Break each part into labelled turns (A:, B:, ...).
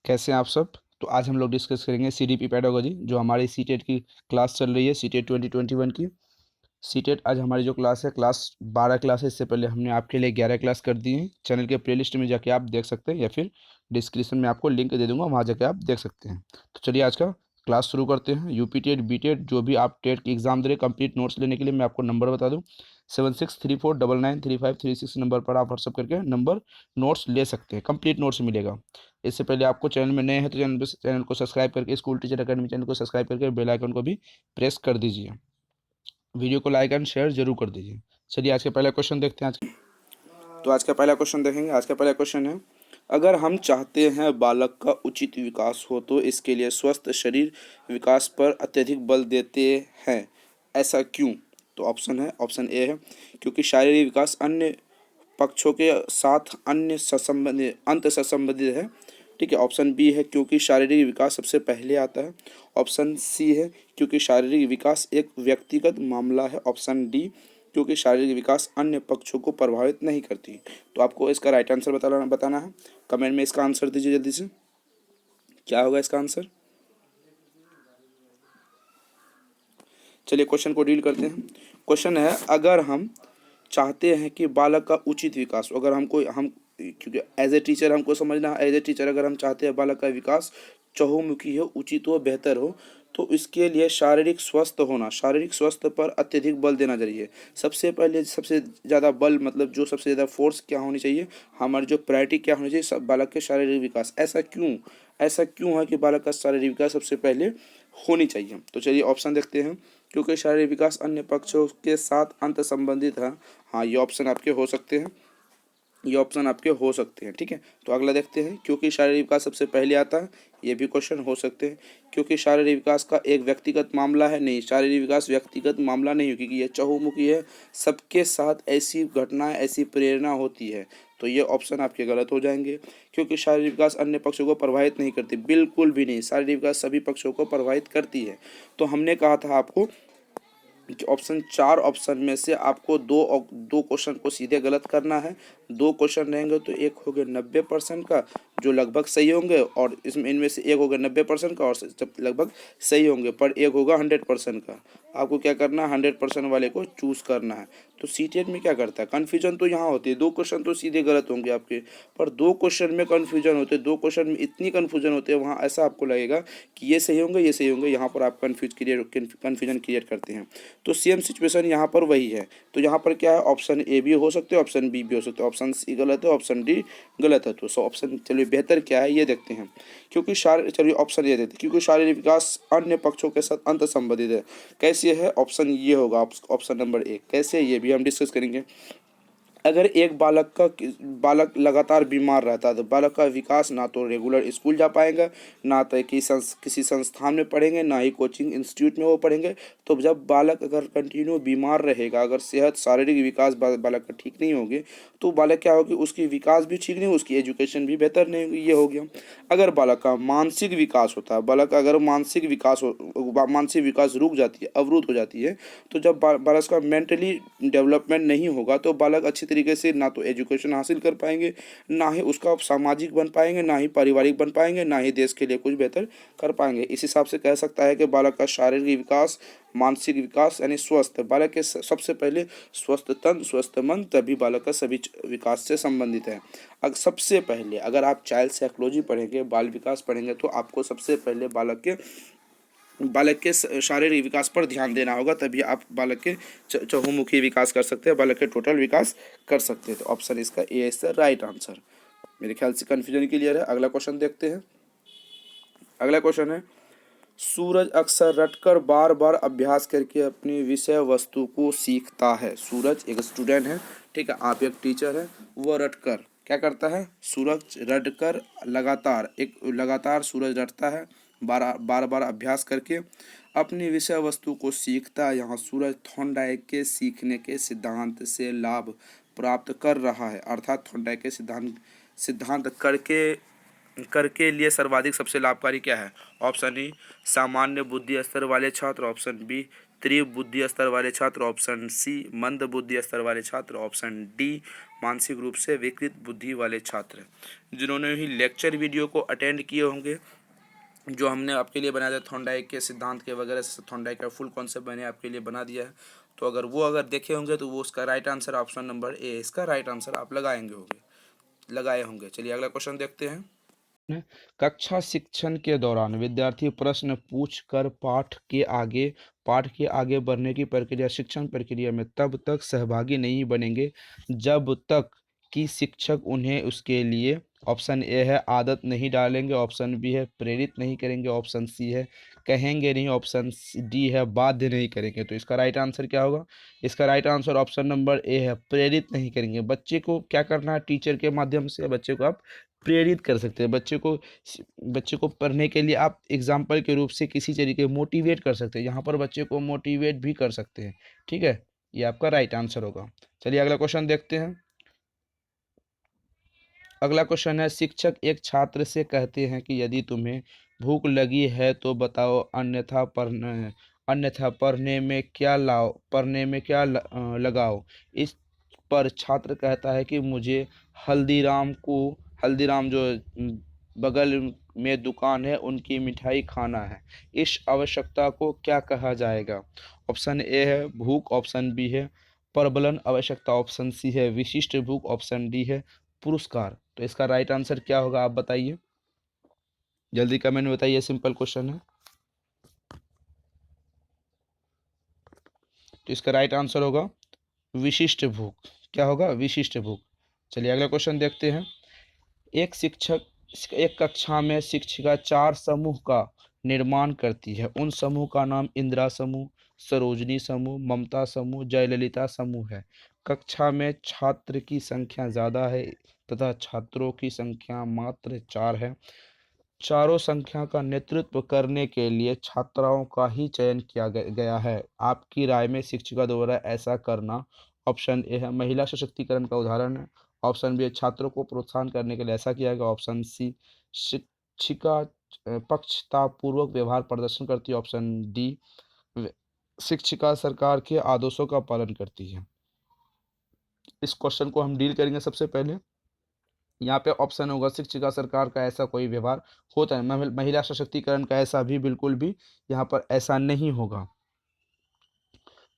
A: कैसे हैं आप सब। तो आज हम लोग डिस्कस करेंगे सीडीपी पेडागोजी, जो हमारी सीटेट की क्लास चल रही है, सीटेट 2021 की। सीटेट आज हमारी जो क्लास है, क्लास 12 क्लास है। इससे पहले हमने आपके लिए 11 क्लास कर दी है। चैनल के प्लेलिस्ट में जाके आप देख सकते हैं, या फिर डिस्क्रिप्शन में आपको लिंक दे दूंगा, वहाँ जाके आप देख सकते हैं। तो चलिए आज का क्लास शुरू करते हैं। यूपी टेट, बी टेट, जो भी आप टेट की एग्जाम दे रहे, कंप्लीट नोट्स लेने के लिए मैं आपको नंबर बता दूँ, 7634993536 नंबर पर आप व्हाट्सअप करके नंबर नोट्स ले सकते हैं। कंप्लीट नोट्स मिलेगा। इससे पहले आपको चैनल में नए हैं तो चैनल को सब्सक्राइब करके, स्कूल टीचर अकेडमी चैनल को सब्सक्राइब करके बेल आइकन को भी प्रेस कर दीजिए। वीडियो को लाइक एंड शेयर जरूर कर दीजिए। चलिए आज का पहला क्वेश्चन देखते हैं। आज का पहला क्वेश्चन देखेंगे। आज का पहला क्वेश्चन है, अगर हम चाहते हैं बालक का उचित विकास हो तो इसके लिए स्वस्थ शरीर विकास पर अत्यधिक बल देते हैं, ऐसा क्यों? तो ऑप्शन है, ऑप्शन ए है क्योंकि शारीरिक विकास अन्य पक्षों के साथ अन्य संबंधित अंत से संबंधित है। ठीक है। ऑप्शन बी है क्योंकि शारीरिक विकास सबसे पहले आता है। ऑप्शन सी है क्योंकि शारीरिक विकास एक व्यक्तिगत मामला है। ऑप्शन डी क्योंकि शारीरिक विकास अन्य पक्षों को प्रभावित नहीं करती। तो आपको इसका राइट आंसर बताना है। कमेंट में इसका आंसर दीजिए जल्दी से। क्या होगा इसका आंसर? चलिए क्वेश्चन को डील करते हैं। क्वेश्चन है, अगर हम चाहते हैं कि बालक का उचित विकास, अगर हम क्योंकि एज ए टीचर हमको समझना है, एज ए टीचर अगर हम चाहते हैं बालक का विकास चहुमुखी हो, उचित हो, बेहतर हो, तो इसके लिए शारीरिक स्वास्थ्य पर अत्यधिक बल देना चाहिए। सबसे पहले सबसे ज़्यादा बल मतलब जो सबसे ज़्यादा फोर्स क्या होनी चाहिए, हमारी जो प्रायोरिटी क्या होनी चाहिए, सब बालक के शारीरिक विकास। ऐसा क्यों है कि बालक का शारीरिक विकास सबसे पहले होनी चाहिए? तो चलिए ऑप्शन देखते हैं। क्योंकि शारीरिक विकास अन्य पक्षों के साथ अंत संबंधित है। हाँ, ये ऑप्शन आपके हो सकते हैं, ये ऑप्शन आपके हो सकते हैं। ठीक है। तो अगला देखते हैं, क्योंकि शारीरिक विकास सबसे पहले आता है, ये भी क्वेश्चन हो सकते हैं। क्योंकि शारीरिक विकास का एक व्यक्तिगत मामला है, नहीं, शारीरिक विकास व्यक्तिगत मामला नहीं है, क्योंकि ये चहुमुखी है, सबके साथ ऐसी घटनाएं, ऐसी प्रेरणा होती है। तो ये ऑप्शन आपके गलत हो जाएंगे। क्योंकि शारीरिक विकास अन्य पक्षों को प्रभावित नहीं करती, बिल्कुल भी नहीं, शारीरिक विकास सभी पक्षों को प्रभावित करती है। तो हमने कहा था आपको कि ऑप्शन 4 ऑप्शन में से आपको दो क्वेश्चन को सीधे गलत करना है। दो क्वेश्चन रहेंगे तो एक हो गया 90% का, जो लगभग सही होंगे, और इनमें से एक होगा 90% का और जब लगभग सही होंगे, पर एक होगा 100% का। आपको क्या करना है, 100% वाले को चूज करना है। तो सीटेट में क्या करता है, कन्फ्यूजन तो यहाँ होती है, दो क्वेश्चन तो सीधे गलत होंगे आपके, पर दो क्वेश्चन में कन्फ्यूजन होते हैं, दो क्वेश्चन में इतनी कन्फ्यूजन होते हैं, वहाँ ऐसा आपको लगेगा कि ये सही होंगे, ये सही होंगे, यहाँ पर आप कन्फ्यूजन क्रिएट करते हैं। तो सेम सिचुएशन यहाँ पर वही है। तो यहाँ पर क्या है, ऑप्शन ए भी हो सकते हैं, ऑप्शन बी भी हो सकते हैं, ऑप्शन सी गलत है, ऑप्शन डी गलत है। तो ऑप्शन, चलिए बेहतर क्या है ये देखते हैं। चलिए ऑप्शन ये देखते हैं, क्योंकि शारीरिक विकास अन्य पक्षों के साथ अंत संबंधित है। कैसे है? ऑप्शन ये होगा, ऑप्शन नंबर 1। कैसे, ये भी हम डिस्कस करेंगे। अगर एक बालक लगातार बीमार रहता है तो बालक का विकास ना तो रेगुलर स्कूल जा पाएगा, ना तो किसी संस्थान में पढ़ेंगे, ना ही कोचिंग इंस्टीट्यूट में वो पढ़ेंगे। तो जब बालक अगर कंटिन्यू बीमार रहेगा, अगर सेहत शारीरिक विकास बालक का ठीक नहीं होगी, तो बालक क्या होगी, उसकी विकास भी ठीक नहीं होगी, उसकी एजुकेशन भी बेहतर नहीं होगी। ये हो गया। अगर बालक का मानसिक विकास होता है, बालक का अगर मानसिक विकास रुक जाती है, अवरुद्ध हो जाती है, तो जब बालक का मेंटली डेवलपमेंट नहीं होगा, तो बालक अच्छी तरीके से ना तो एजुकेशन हासिल कर पाएंगे, ना ही उसका सामाजिक बन पाएंगे, ना ही पारिवारिक बन पाएंगे, ना ही देश के लिए कुछ बेहतर कर पाएंगे। इस हिसाब से कह सकता है कि बालक का शारीरिक विकास, मानसिक विकास यानी स्वस्थ, बालक के सबसे पहले स्वस्थ तन, स्वस्थ मन, तभी बालक का सभी विकास से संबंधित है। सबसे पहले अगर आप चाइल्ड साइकोलॉजी पढ़ेंगे, बाल विकास पढ़ेंगे, तो आपको सबसे पहले बालक के शारीरिक विकास पर ध्यान देना होगा, तभी आप बालक के चहुमुखी विकास कर सकते हैं, बालक के टोटल विकास कर सकते हैं। तो ऑप्शन इसका ए इज द राइट आंसर। मेरे ख्याल से कन्फ्यूजन क्लियर है। अगला क्वेश्चन देखते हैं। अगला क्वेश्चन है, सूरज अक्सर रटकर बार बार अभ्यास करके अपनी विषय वस्तु को सीखता है। सूरज एक स्टूडेंट है, ठीक है, आप एक टीचर है, वो रटकर क्या करता है, सूरज रटकर लगातार सूरज रटता है, बार बार अभ्यास करके अपनी विषय वस्तु को सीखता है। यहाँ सूरज थॉर्नडाइक के सीखने के सिद्धांत से लाभ प्राप्त कर रहा है, अर्थात थॉर्नडाइक के सिद्धांत करके लिए सर्वाधिक सबसे लाभकारी क्या है? ऑप्शन ई सामान्य बुद्धि स्तर वाले छात्र, ऑप्शन बी तीव्र बुद्धि स्तर वाले छात्र, ऑप्शन सी मंद बुद्धि स्तर वाले छात्र, ऑप्शन डी मानसिक रूप से विकृत बुद्धि वाले छात्र। जिन्होंने ही लेक्चर वीडियो को अटेंड किए होंगे, जो हमने आपके लिए बनाया था थॉर्नडाइक के सिद्धांत के वगैरह, थॉर्नडाइक का फुल कॉन्सेप्ट मैंने आपके लिए बना दिया है, तो अगर देखे होंगे तो वो उसका right answer option number A, इसका राइट आंसर आप लगाए होंगे। चलिए अगला क्वेश्चन देखते हैं। कक्षा शिक्षण के दौरान विद्यार्थी प्रश्न पूछकर पाठ के आगे बढ़ने की प्रक्रिया शिक्षण प्रक्रिया में तब तक सहभागी नहीं बनेंगे जब तक कि शिक्षक उन्हें उसके लिए, ऑप्शन ए है आदत नहीं डालेंगे, ऑप्शन बी है प्रेरित नहीं करेंगे, ऑप्शन सी है कहेंगे नहीं, ऑप्शन डी है बाध्य नहीं करेंगे। तो इसका राइट आंसर क्या होगा? इसका right answer option number A है, प्रेरित नहीं करेंगे। बच्चे को क्या करना है? टीचर के माध्यम से बच्चे को आप प्रेरित कर सकते हैं। बच्चे को पढ़ने के लिए आप एग्जाम्पल के रूप से किसी तरीके मोटिवेट कर सकते हैं। यहाँ पर बच्चे को मोटिवेट भी कर सकते हैं। ठीक है, ये आपका राइट आंसर होगा। चलिए अगला क्वेश्चन देखते हैं। अगला क्वेश्चन है, शिक्षक एक छात्र से कहते हैं कि यदि तुम्हें भूख लगी है तो बताओ, अन्यथा पढ़ने में क्या लगाओ। इस पर छात्र कहता है कि मुझे हल्दीराम जो बगल में दुकान है उनकी मिठाई खाना है। इस आवश्यकता को क्या कहा जाएगा? ऑप्शन ए है भूख, ऑप्शन बी है प्रबलन आवश्यकता, ऑप्शन सी है विशिष्ट भूख, ऑप्शन डी है पुरस्कार। तो इसका राइट आंसर क्या होगा आप बताइए, जल्दी कमेंट में बताइए, सिंपल क्वेश्चन है। तो इसका राइट आंसर होगा विशिष्ट भूख। क्या होगा? विशिष्ट भूख। चलिए अगला क्वेश्चन देखते हैं। एक कक्षा में शिक्षिका 4 समूह का निर्माण करती है। उन समूह का नाम इंदिरा समूह, सरोजनी समूह, ममता समूह, जयललिता समूह है। कक्षा में छात्र की संख्या ज़्यादा है तथा छात्रों की संख्या मात्र 4 है। चारों संख्या का नेतृत्व करने के लिए छात्राओं का ही चयन किया गया है। आपकी राय में शिक्षिका द्वारा ऐसा करना, ऑप्शन ए है महिला सशक्तिकरण का उदाहरण है, ऑप्शन बी है छात्रों को प्रोत्साहन करने के लिए ऐसा किया गया, ऑप्शन सी शिक्षिका पक्षतापूर्वक व्यवहार प्रदर्शन करती है, ऑप्शन डी शिक्षिका सरकार के आदेशों का पालन करती है। इस क्वेश्चन को हम डील करेंगे। सबसे पहले यहाँ पे ऑप्शन होगा शिक्षिका सरकार का ऐसा कोई व्यवहार होता है, महिला सशक्तिकरण का ऐसा भी बिल्कुल भी यहाँ पर ऐसा नहीं होगा।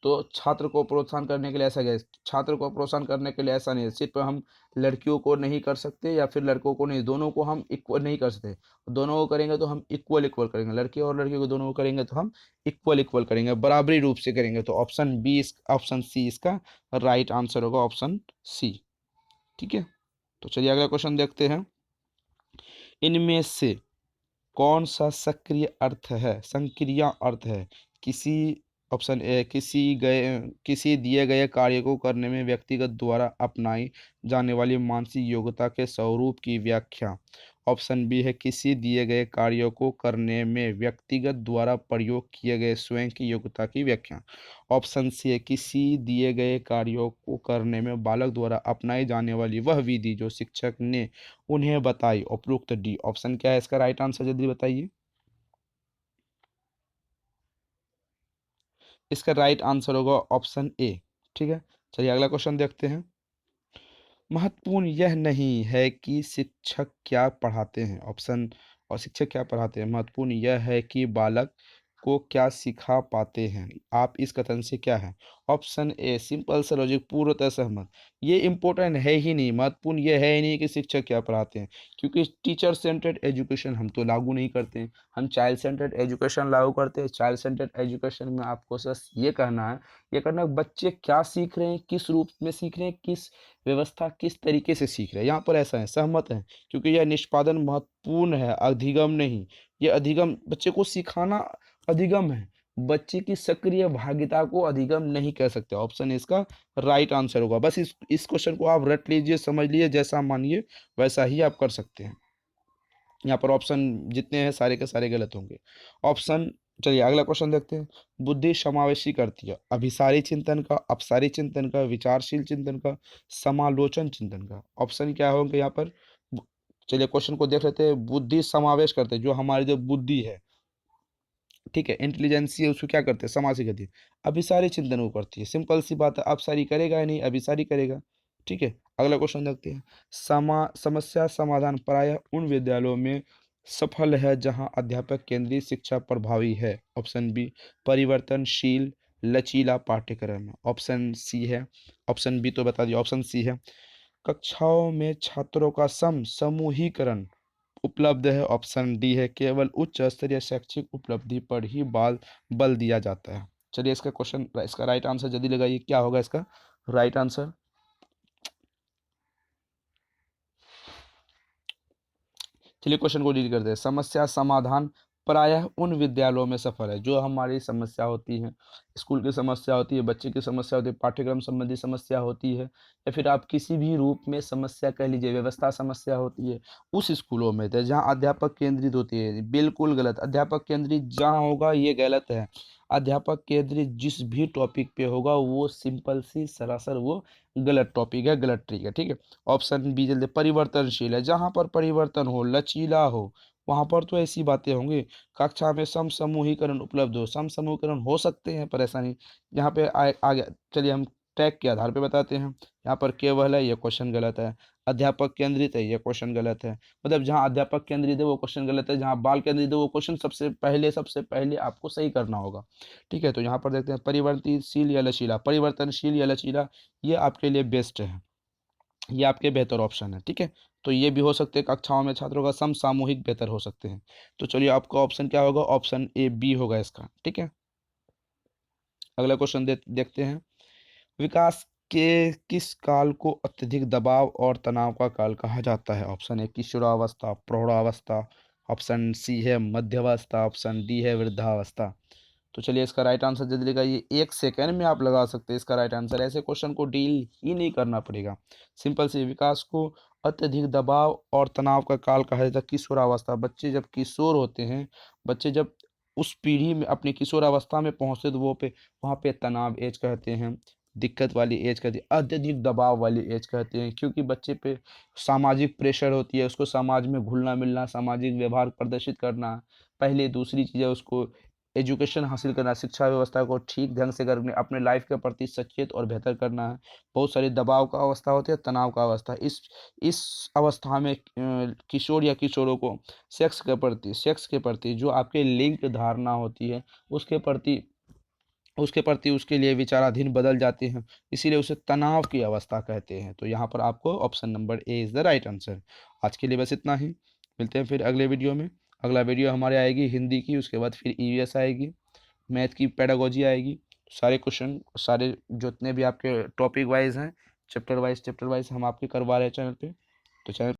A: तो छात्र को प्रोत्साहन करने के लिए ऐसा गया, छात्र को प्रोत्साहन करने के लिए ऐसा नहीं है, सिर्फ हम लड़कियों को नहीं कर सकते या फिर लड़कों को नहीं, दोनों को हम इक्वल नहीं कर सकते। दोनों को करेंगे तो हम इक्वल करेंगे, लड़के और लड़कियों को दोनों को करेंगे तो हम इक्वल करेंगे, बराबरी रूप से करेंगे। तो ऑप्शन सी इसका राइट आंसर होगा, ऑप्शन सी। ठीक है, तो चलिए अगला क्वेश्चन देखते हैं। इनमें से कौन सा संक्रिय अर्थ है? किसी ऑप्शन ए किसी दिए गए कार्य को करने में व्यक्तिगत द्वारा अपनाई जाने वाली मानसिक योग्यता के स्वरूप की व्याख्या, ऑप्शन बी है किसी दिए गए कार्यों को करने में व्यक्तिगत द्वारा प्रयोग किए गए स्वयं की योग्यता की व्याख्या, ऑप्शन सी है किसी दिए गए कार्यों को करने में बालक द्वारा अपनाई जाने वाली वह विधि जो शिक्षक ने उन्हें बताई, उपरोक्त डी। ऑप्शन क्या है इसका राइट आंसर, जल्दी बताइए। इसका राइट आंसर होगा ऑप्शन ए। ठीक है, चलिए अगला क्वेश्चन देखते हैं। महत्वपूर्ण यह नहीं है कि शिक्षक क्या पढ़ाते हैं, शिक्षक क्या पढ़ाते हैं, महत्वपूर्ण यह है कि बालक को क्या सिखा पाते हैं। आप इस कथन से क्या है? ऑप्शन ए सिंपल सा लॉजिक, पूर्णतः सहमत। ये इंपॉर्टेंट है ही नहीं, महत्वपूर्ण ये है ही नहीं कि शिक्षक क्या पढ़ाते हैं, क्योंकि टीचर सेंटर्ड एजुकेशन हम तो लागू नहीं करते हैं, हम चाइल्ड सेंटर्ड एजुकेशन लागू करते हैं। चाइल्ड सेंटर्ड एजुकेशन में आपको बस ये करना है बच्चे क्या सीख रहे हैं, किस रूप में सीख रहे हैं, किस व्यवस्था किस तरीके से सीख रहे हैं। यहाँ पर ऐसा है, सहमत है, क्योंकि यह निष्पादन महत्वपूर्ण है, अधिगम नहीं। ये अधिगम बच्चे को सिखाना अधिगम है, बच्चे की सक्रिय भागिता को अधिगम नहीं कह सकते। ऑप्शन इसका राइट आंसर होगा। बस इस क्वेश्चन को आप रट लीजिए, समझ लीजिए, जैसा मानिए वैसा ही आप कर सकते हैं। यहाँ पर ऑप्शन जितने हैं सारे के सारे गलत होंगे। ऑप्शन चलिए अगला क्वेश्चन देखते हैं। बुद्धि समावेशी करती है अभिसारी चिंतन का, अपसारी चिंतन का, विचारशील चिंतन का, समालोचन चिंतन का। ऑप्शन क्या होंगे यहाँ पर? चलिए क्वेश्चन को देख लेते हैं। बुद्धि समावेश करते हैं, जो हमारी जो बुद्धि है ठीक है, इंटेलिजेंसी है उसको क्या करते हैं, समासी गति, अभिसारी चिंतन को करती है। सिंपल सी बात है, अपसारी करेगा ही नहीं, अभिसारी करेगा। ठीक है, अगला क्वेश्चन देखते हैं। समस्या समाधान प्रायः उन विद्यालयों में सफल है जहां अध्यापक केंद्रीय शिक्षा प्रभावी है। ऑप्शन बी परिवर्तनशील लचीला पाठ्यक्रम है। ऑप्शन सी है, ऑप्शन बी तो बता दिया, ऑप्शन सी है कक्षाओं में छात्रों का समूहीकरण उपलब्ध है। ऑप्शन डी है केवल उच्च स्तरीय शैक्षिक उपलब्धि पर ही बल दिया जाता है। चलिए इसका क्वेश्चन, इसका राइट आंसर जल्दी लगाइए, क्या होगा इसका राइट आंसर। चलिए क्वेश्चन को डील करते हैं। समस्या समाधान प्रायः उन विद्यालयों में सफल है, जो हमारी समस्या होती है, स्कूल की समस्या होती है, बच्चे की समस्या होती है, पाठ्यक्रम संबंधी समस्या होती है, या फिर आप किसी भी रूप में समस्या कह लीजिए, व्यवस्था समस्या होती है, उस स्कूलों में तो जहाँ अध्यापक केंद्रित होती है। बिल्कुल गलत, अध्यापक केंद्रित जहाँ होगा ये गलत है। अध्यापक केंद्रित जिस भी टॉपिक पे होगा वो सिंपल सी सरासर वो गलत टॉपिक है, गलत ट्रिक है। ठीक है, ऑप्शन बी जल्दी, परिवर्तनशील है, जहाँ पर परिवर्तन हो, लचीला हो, वहाँ पर तो ऐसी बातें होंगी। कक्षा में समूहीकरण उपलब्ध हो, समूहीकरण हो सकते हैं पर ऐसा नहीं। यहाँ पे आगे चलिए हम टैग के आधार पे बताते हैं। यहाँ पर केवल है, ये क्वेश्चन गलत है। अध्यापक केंद्रित है, ये क्वेश्चन गलत है। मतलब जहाँ अध्यापक केंद्रित है वो क्वेश्चन गलत है, जहाँ बाल केंद्रित है वो क्वेश्चन सबसे पहले आपको सही करना होगा। ठीक है, तो यहाँ पर देखते हैं परिवर्तनशील या लचीला, परिवर्तनशील या लचीला, ये आपके लिए बेस्ट है, ये आपके बेहतर ऑप्शन है। ठीक है, तो ये भी हो सकते हैं कक्षाओं में छात्रों का समसामूहिक बेहतर हो सकते हैं। तो चलिए आपका ऑप्शन क्या होगा, ऑप्शन ए बी होगा इसका। ठीक है, अगला क्वेश्चन देखते हैं। विकास के किस काल को अत्यधिक दबाव और तनाव का काल कहा जाता है। ऑप्शन ए किशोरावस्था, प्रौढ़ावस्था, ऑप्शन सी है मध्यावस्था, ऑप्शन डी है वृद्धावस्था। तो चलिए इसका राइट आंसर जल्दी लगाइए, 1 सेकंड में आप लगा सकते हैं इसका राइट आंसर। ऐसे क्वेश्चन को डील ही नहीं करना पड़ेगा। सिंपल सी, विकास को अत्यधिक दबाव और तनाव का काल कहा जाता है किशोरावस्था। बच्चे जब किशोर होते हैं, बच्चे जब उस पीढ़ी में अपनी किशोरावस्था में पहुंचते तो वो पे वहाँ पे तनाव एज कहते हैं, दिक्कत वाली एज कहते हैं, अत्यधिक दबाव वाली एज कहते हैं, क्योंकि बच्चे पे सामाजिक प्रेशर होती है, उसको समाज में घुलना मिलना, सामाजिक व्यवहार प्रदर्शित करना, पहले दूसरी चीज़ें उसको एजुकेशन हासिल करना, शिक्षा व्यवस्था को ठीक ढंग से करने, अपने लाइफ के प्रति सचेत और बेहतर करना है। बहुत सारी दबाव का अवस्था होती है, तनाव का अवस्था। इस अवस्था में किशोर या किशोरों को सेक्स के प्रति जो आपके लिंग धारणा होती है उसके प्रति उसके लिए विचाराधीन बदल जाते हैं, इसीलिए उसे तनाव की अवस्था कहते हैं। तो यहाँ पर आपको option number A is the right answer. आज के लिए बस इतना ही, मिलते हैं फिर अगले वीडियो में। अगला वीडियो हमारे आएगी हिंदी की, उसके बाद फिर ईवीएस आएगी, मैथ की पेडागोजी आएगी। सारे क्वेश्चन, सारे जितने भी आपके टॉपिक वाइज हैं, चैप्टर वाइज हम आपके करवा रहे हैं चैनल पे। तो चैनल